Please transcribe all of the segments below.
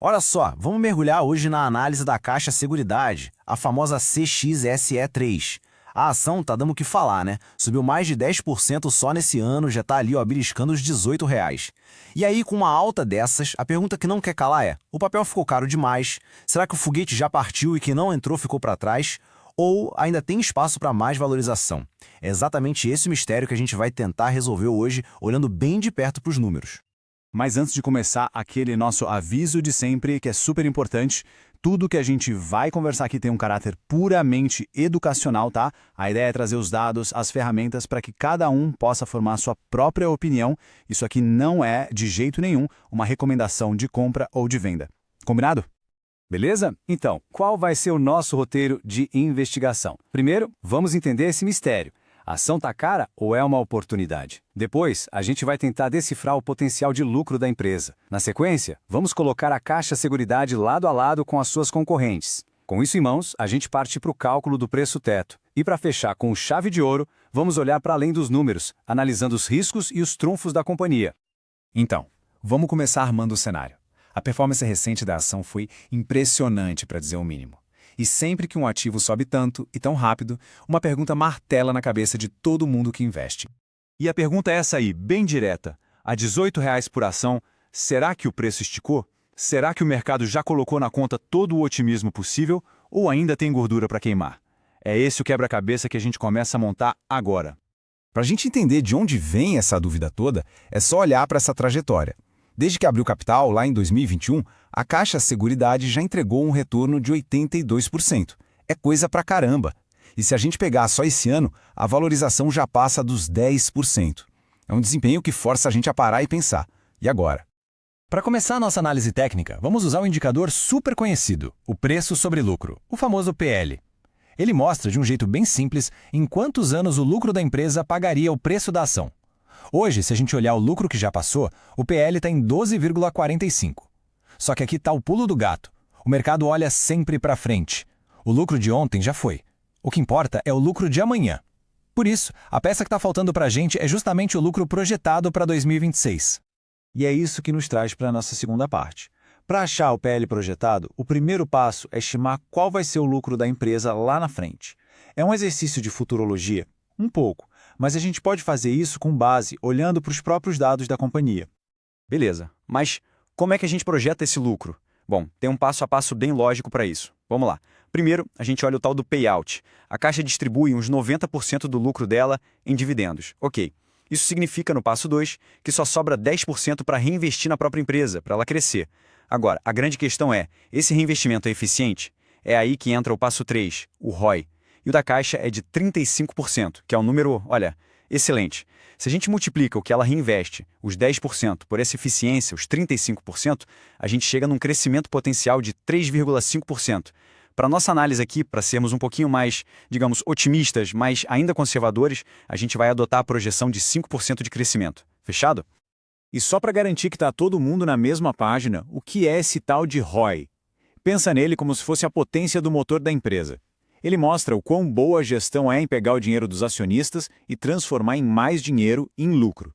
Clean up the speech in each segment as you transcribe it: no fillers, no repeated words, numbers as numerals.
Olha só, vamos mergulhar hoje na análise da Caixa Seguridade, a famosa CXSE3. A ação tá dando o que falar, né? Subiu mais de 10% só nesse ano, já tá ali, ó, beliscando os R$ 18. E aí, com uma alta dessas, a pergunta que não quer calar é: o papel ficou caro demais? Será que o foguete já partiu e quem não entrou ficou para trás? Ou ainda tem espaço para mais valorização? É exatamente esse o mistério que a gente vai tentar resolver hoje, olhando bem de perto para os números. Mas antes de começar, aquele nosso aviso de sempre, que é super importante, tudo que a gente vai conversar aqui tem um caráter puramente educacional, tá? A ideia é trazer os dados, as ferramentas para que cada um possa formar a sua própria opinião. Isso aqui não é, de jeito nenhum, uma recomendação de compra ou de venda. Combinado? Beleza? Então, qual vai ser o nosso roteiro de investigação? Primeiro, vamos entender esse mistério. A ação tá cara ou é uma oportunidade? Depois, a gente vai tentar decifrar o potencial de lucro da empresa. Na sequência, vamos colocar a Caixa Seguridade lado a lado com as suas concorrentes. Com isso em mãos, a gente parte para o cálculo do preço teto. E para fechar com chave de ouro, vamos olhar para além dos números, analisando os riscos e os trunfos da companhia. Então, vamos começar armando o cenário. A performance recente da ação foi impressionante, para dizer o mínimo. E sempre que um ativo sobe tanto e tão rápido, uma pergunta martela na cabeça de todo mundo que investe. E a pergunta é essa aí, bem direta. A R$ 18 por ação, será que o preço esticou? Será que o mercado já colocou na conta todo o otimismo possível ou ainda tem gordura para queimar? É esse o quebra-cabeça que a gente começa a montar agora. Para a gente entender de onde vem essa dúvida toda, é só olhar para essa trajetória. Desde que abriu capital, lá em 2021, a Caixa Seguridade já entregou um retorno de 82%. É coisa pra caramba. E se a gente pegar só esse ano, a valorização já passa dos 10%. É um desempenho que força a gente a parar e pensar. E agora? Para começar a nossa análise técnica, vamos usar um indicador super conhecido, o preço sobre lucro, o famoso PL. Ele mostra de um jeito bem simples em quantos anos o lucro da empresa pagaria o preço da ação. Hoje, se a gente olhar o lucro que já passou, o PL está em 12,45. Só que aqui está o pulo do gato. O mercado olha sempre para frente. O lucro de ontem já foi. O que importa é o lucro de amanhã. Por isso, a peça que está faltando para a gente é justamente o lucro projetado para 2026. E é isso que nos traz para a nossa segunda parte. Para achar o PL projetado, o primeiro passo é estimar qual vai ser o lucro da empresa lá na frente. É um exercício de futurologia? Um pouco. Mas a gente pode fazer isso com base olhando para os próprios dados da companhia. Beleza, mas como é que a gente projeta esse lucro? Bom, tem um passo a passo bem lógico para isso. Vamos lá. Primeiro, a gente olha o tal do payout. A Caixa distribui uns 90% do lucro dela em dividendos. Ok. Isso significa, no passo 2, que só sobra 10% para reinvestir na própria empresa, para ela crescer. Agora, a grande questão é, esse reinvestimento é eficiente? É aí que entra o passo 3, o ROI. E o da Caixa é de 35%, que é um número, olha, excelente. Se a gente multiplica o que ela reinveste, os 10%, por essa eficiência, os 35%, a gente chega num crescimento potencial de 3,5%. Para nossa análise aqui, para sermos um pouquinho mais, digamos, otimistas, mas ainda conservadores, a gente vai adotar a projeção de 5% de crescimento. Fechado? E só para garantir que está todo mundo na mesma página, o que é esse tal de ROI? Pensa nele como se fosse a potência do motor da empresa. Ele mostra o quão boa a gestão é em pegar o dinheiro dos acionistas e transformar em mais dinheiro em lucro.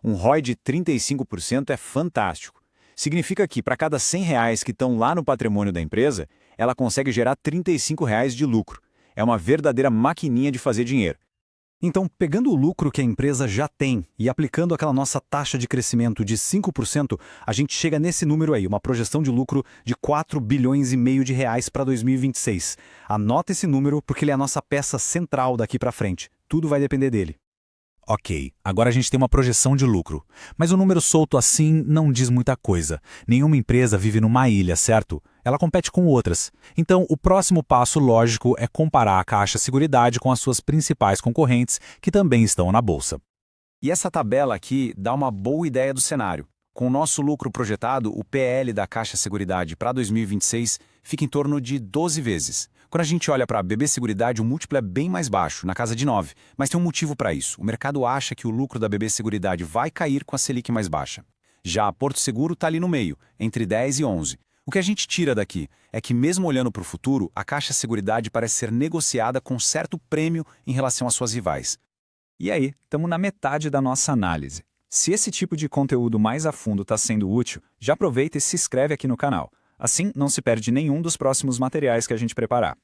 Um ROI de 35% é fantástico. Significa que, para cada R$ 100 que estão lá no patrimônio da empresa, ela consegue gerar R$ 35 de lucro. É uma verdadeira maquininha de fazer dinheiro. Então, pegando o lucro que a empresa já tem e aplicando aquela nossa taxa de crescimento de 5%, a gente chega nesse número aí, uma projeção de lucro de 4,5 bilhões de reais para 2026. Anota esse número porque ele é a nossa peça central daqui para frente. Tudo vai depender dele. Ok, agora a gente tem uma projeção de lucro. Mas o número solto assim não diz muita coisa. Nenhuma empresa vive numa ilha, certo? Ela compete com outras. Então, o próximo passo lógico é comparar a Caixa Seguridade com as suas principais concorrentes, que também estão na bolsa. E essa tabela aqui dá uma boa ideia do cenário. Com o nosso lucro projetado, o PL da Caixa Seguridade para 2026 fica em torno de 12 vezes. Quando a gente olha para a BB Seguridade, o múltiplo é bem mais baixo, na casa de 9. Mas tem um motivo para isso. O mercado acha que o lucro da BB Seguridade vai cair com a Selic mais baixa. Já a Porto Seguro está ali no meio, entre 10 e 11. O que a gente tira daqui é que, mesmo olhando para o futuro, a Caixa Seguridade parece ser negociada com certo prêmio em relação às suas rivais. E aí, estamos na metade da nossa análise. Se esse tipo de conteúdo mais a fundo está sendo útil, já aproveita e se inscreve aqui no canal. Assim, não se perde nenhum dos próximos materiais que a gente preparar.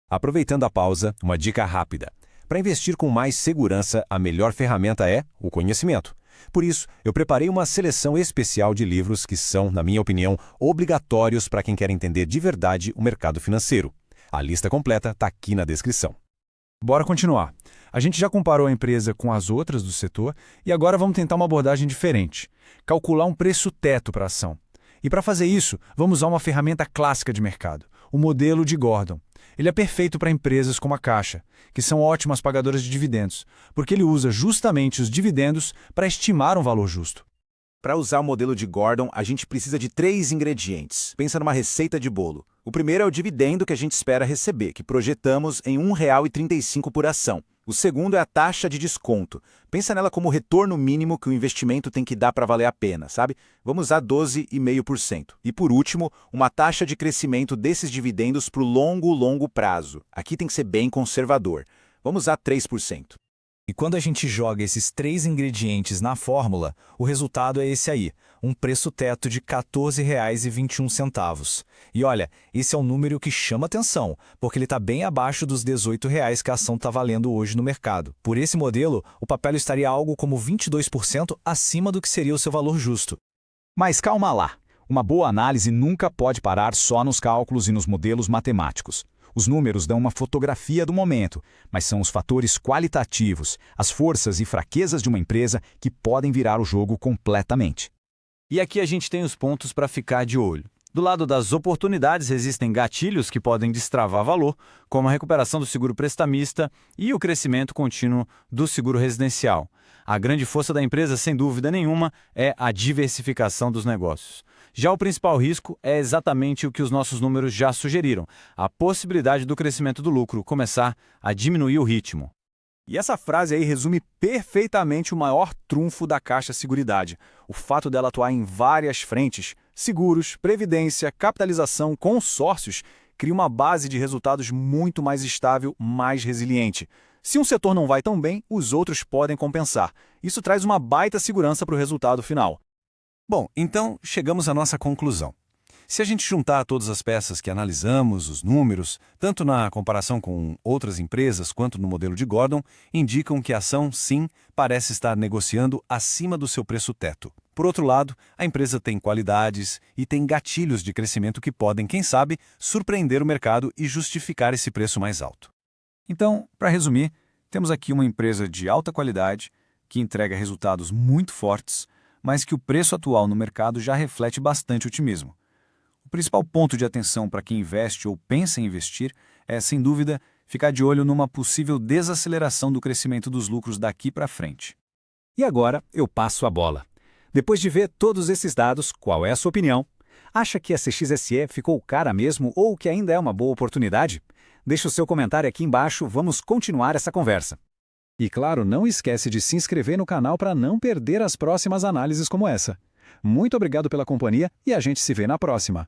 Aproveitando a pausa, uma dica rápida. Para investir com mais segurança, a melhor ferramenta é o conhecimento. Por isso, eu preparei uma seleção especial de livros que são, na minha opinião, obrigatórios para quem quer entender de verdade o mercado financeiro. A lista completa está aqui na descrição. Bora continuar. A gente já comparou a empresa com as outras do setor e agora vamos tentar uma abordagem diferente. Calcular um preço teto para a ação. E para fazer isso, vamos usar uma ferramenta clássica de mercado, o modelo de Gordon. Ele é perfeito para empresas como a Caixa, que são ótimas pagadoras de dividendos, porque ele usa justamente os dividendos para estimar um valor justo. Para usar o modelo de Gordon, a gente precisa de 3 ingredientes. Pensa numa receita de bolo. O primeiro é o dividendo que a gente espera receber, que projetamos em R$ 1,35 por ação. O segundo é a taxa de desconto. Pensa nela como o retorno mínimo que o investimento tem que dar para valer a pena, sabe? Vamos usar 12,5%. E por último, uma taxa de crescimento desses dividendos para o longo prazo. Aqui tem que ser bem conservador. Vamos usar 3%. E quando a gente joga esses 3 ingredientes na fórmula, o resultado é esse aí, um preço teto de R$ 14,21. E olha, esse é um número que chama atenção, porque ele está bem abaixo dos R$ 18,00 que a ação está valendo hoje no mercado. Por esse modelo, o papel estaria algo como 22% acima do que seria o seu valor justo. Mas calma lá, uma boa análise nunca pode parar só nos cálculos e nos modelos matemáticos. Os números dão uma fotografia do momento, mas são os fatores qualitativos, as forças e fraquezas de uma empresa que podem virar o jogo completamente. E aqui a gente tem os pontos para ficar de olho. Do lado das oportunidades existem gatilhos que podem destravar valor, como a recuperação do seguro prestamista e o crescimento contínuo do seguro residencial. A grande força da empresa, sem dúvida nenhuma, é a diversificação dos negócios. Já o principal risco é exatamente o que os nossos números já sugeriram, a possibilidade do crescimento do lucro começar a diminuir o ritmo. E essa frase aí resume perfeitamente o maior trunfo da Caixa Seguridade, o fato dela atuar em várias frentes, seguros, previdência, capitalização, consórcios, cria uma base de resultados muito mais estável, mais resiliente. Se um setor não vai tão bem, os outros podem compensar. Isso traz uma baita segurança para o resultado final. Bom, então chegamos à nossa conclusão. Se a gente juntar todas as peças que analisamos, os números, tanto na comparação com outras empresas quanto no modelo de Gordon, indicam que a ação, sim, parece estar negociando acima do seu preço teto. Por outro lado, a empresa tem qualidades e tem gatilhos de crescimento que podem, quem sabe, surpreender o mercado e justificar esse preço mais alto. Então, para resumir, temos aqui uma empresa de alta qualidade, que entrega resultados muito fortes, mas que o preço atual no mercado já reflete bastante otimismo. O principal ponto de atenção para quem investe ou pensa em investir é, sem dúvida, ficar de olho numa possível desaceleração do crescimento dos lucros daqui para frente. E agora eu passo a bola. Depois de ver todos esses dados, qual é a sua opinião? Acha que a CXSE ficou cara mesmo ou que ainda é uma boa oportunidade? Deixe o seu comentário aqui embaixo, vamos continuar essa conversa. E claro, não esquece de se inscrever no canal para não perder as próximas análises como essa. Muito obrigado pela companhia e a gente se vê na próxima.